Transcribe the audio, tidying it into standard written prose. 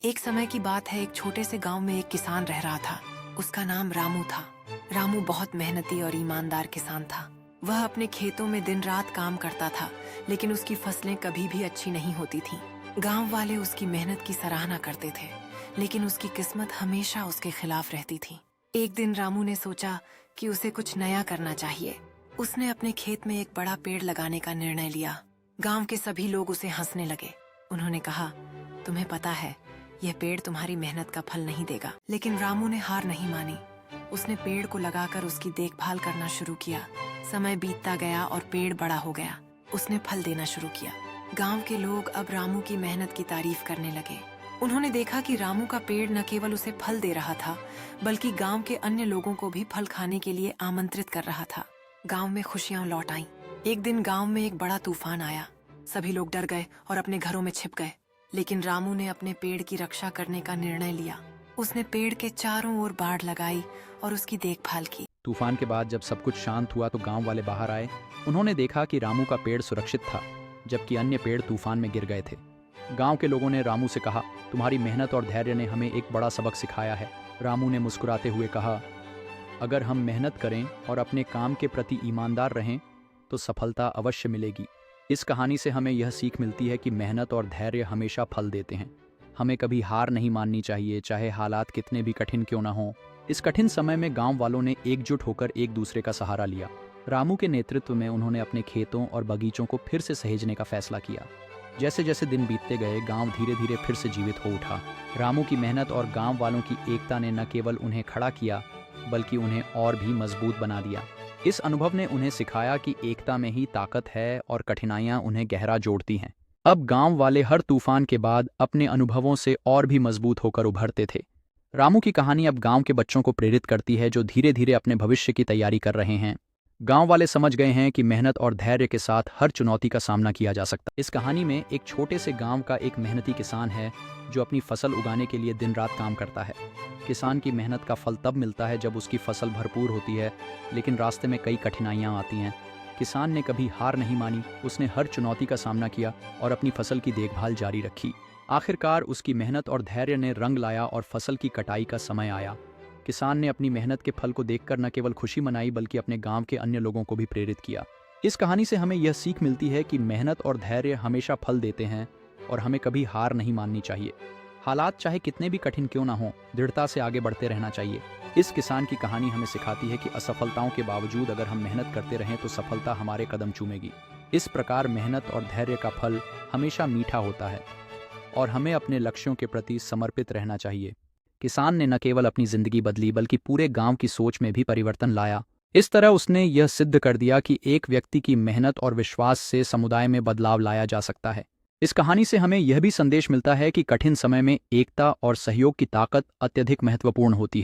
एक समय की बात है, एक छोटे से गांव में एक किसान रह रहा था। उसका नाम रामू था। रामू बहुत मेहनती और ईमानदार किसान था। वह अपने खेतों में दिन रात काम करता था, लेकिन उसकी फसलें कभी भी अच्छी नहीं होती थीं। गांव वाले उसकी मेहनत की सराहना करते थे, लेकिन उसकी किस्मत हमेशा उसके खिलाफ रहती थी। एक दिन रामू ने सोचा कि उसे कुछ नया करना चाहिए। उसने अपने खेत में एक बड़ा पेड़ लगाने का निर्णय लिया। गांव के सभी लोग उसे हंसने लगे। उन्होंने कहा, तुम्हें पता है, यह पेड़ तुम्हारी मेहनत का फल नहीं देगा। लेकिन रामू ने हार नहीं मानी। उसने पेड़ को लगाकर उसकी देखभाल करना शुरू किया। समय बीतता गया और पेड़ बड़ा हो गया। उसने फल देना शुरू किया। गांव के लोग अब रामू की मेहनत की तारीफ करने लगे। उन्होंने देखा कि रामू का पेड़ न केवल उसे फल दे रहा था, बल्कि गांव के अन्य लोगों को भी फल खाने के लिए आमंत्रित कर रहा था। गांव में खुशियां लौट आईं। एक दिन गांव में एक बड़ा तूफान आया। सभी लोग डर गए और अपने घरों में छिप गए। लेकिन रामू ने अपने पेड़ की रक्षा करने का निर्णय लिया। उसने पेड़ के चारों ओर बाड़ लगाई और उसकी देखभाल की। तूफान के बाद जब सब कुछ शांत हुआ तो गांव वाले बाहर आए। उन्होंने देखा कि रामू का पेड़ सुरक्षित था, जबकि अन्य पेड़ तूफान में गिर गए थे। गांव के लोगों ने रामू से कहा, तुम्हारी मेहनत और धैर्य ने हमें एक बड़ा सबक सिखाया है। रामू ने मुस्कुराते हुए कहा, अगर हम मेहनत करें और अपने काम के प्रति ईमानदार रहें तो सफलता अवश्य मिलेगी। इस कहानी से हमें यह सीख मिलती है कि मेहनत और धैर्य हमेशा फल देते हैं। हमें कभी हार नहीं माननी चाहिए, चाहे हालात कितने भी कठिन क्यों ना हों। इस कठिन समय में गांव वालों ने एकजुट होकर एक दूसरे का सहारा लिया। रामू के नेतृत्व में उन्होंने अपने खेतों और बगीचों को फिर से सहेजने का फैसला किया। जैसे जैसे दिन बीतते गए, गांव धीरे धीरे फिर से जीवित हो उठा। रामू की मेहनत और गांव वालों की एकता ने न केवल उन्हें खड़ा किया, बल्कि उन्हें और भी मजबूत बना दिया। इस अनुभव ने उन्हें सिखाया कि एकता में ही ताकत है और कठिनाइयां उन्हें गहरा जोड़ती हैं। अब गांव वाले हर तूफान के बाद अपने अनुभवों से और भी मजबूत होकर उभरते थे। रामू की कहानी अब गांव के बच्चों को प्रेरित करती है, जो धीरे धीरे अपने भविष्य की तैयारी कर रहे हैं। गांव वाले समझ गए हैं कि मेहनत और धैर्य के साथ हर चुनौती का सामना किया जा सकता है। इस कहानी में एक छोटे से गांव का एक मेहनती किसान है, जो अपनी फसल उगाने के लिए दिन रात काम करता है। किसान की मेहनत का फल तब मिलता है जब उसकी फसल भरपूर होती है, लेकिन रास्ते में कई कठिनाइयां आती हैं। किसान ने कभी हार नहीं मानी। उसने हर चुनौती का सामना किया और अपनी फसल की देखभाल जारी रखी। आखिरकार उसकी मेहनत और धैर्य ने रंग लाया और फसल की कटाई का समय आया। किसान ने अपनी मेहनत के फल को देखकर न केवल खुशी मनाई, बल्कि अपने गांव के अन्य लोगों को भी प्रेरित किया। इस कहानी से हमें यह सीख मिलती है कि मेहनत और धैर्य हमेशा फल देते हैं और हमें कभी हार नहीं माननी चाहिए। हालात चाहे कितने भी कठिन क्यों ना हो, दृढ़ता से आगे बढ़ते रहना चाहिए। इस किसान की कहानी हमें सिखाती है कि असफलताओं के बावजूद अगर हम मेहनत करते रहें तो सफलता हमारे कदम चूमेगी। इस प्रकार मेहनत और धैर्य का फल हमेशा मीठा होता है और हमें अपने लक्ष्यों के प्रति समर्पित रहना चाहिए। किसान ने न केवल अपनी जिंदगी बदली, बल्कि पूरे गांव की सोच में भी परिवर्तन लाया। इस तरह उसने यह सिद्ध कर दिया कि एक व्यक्ति की मेहनत और विश्वास से समुदाय में बदलाव लाया जा सकता है। इस कहानी से हमें यह भी संदेश मिलता है कि कठिन समय में एकता और सहयोग की ताकत अत्यधिक महत्वपूर्ण होती है।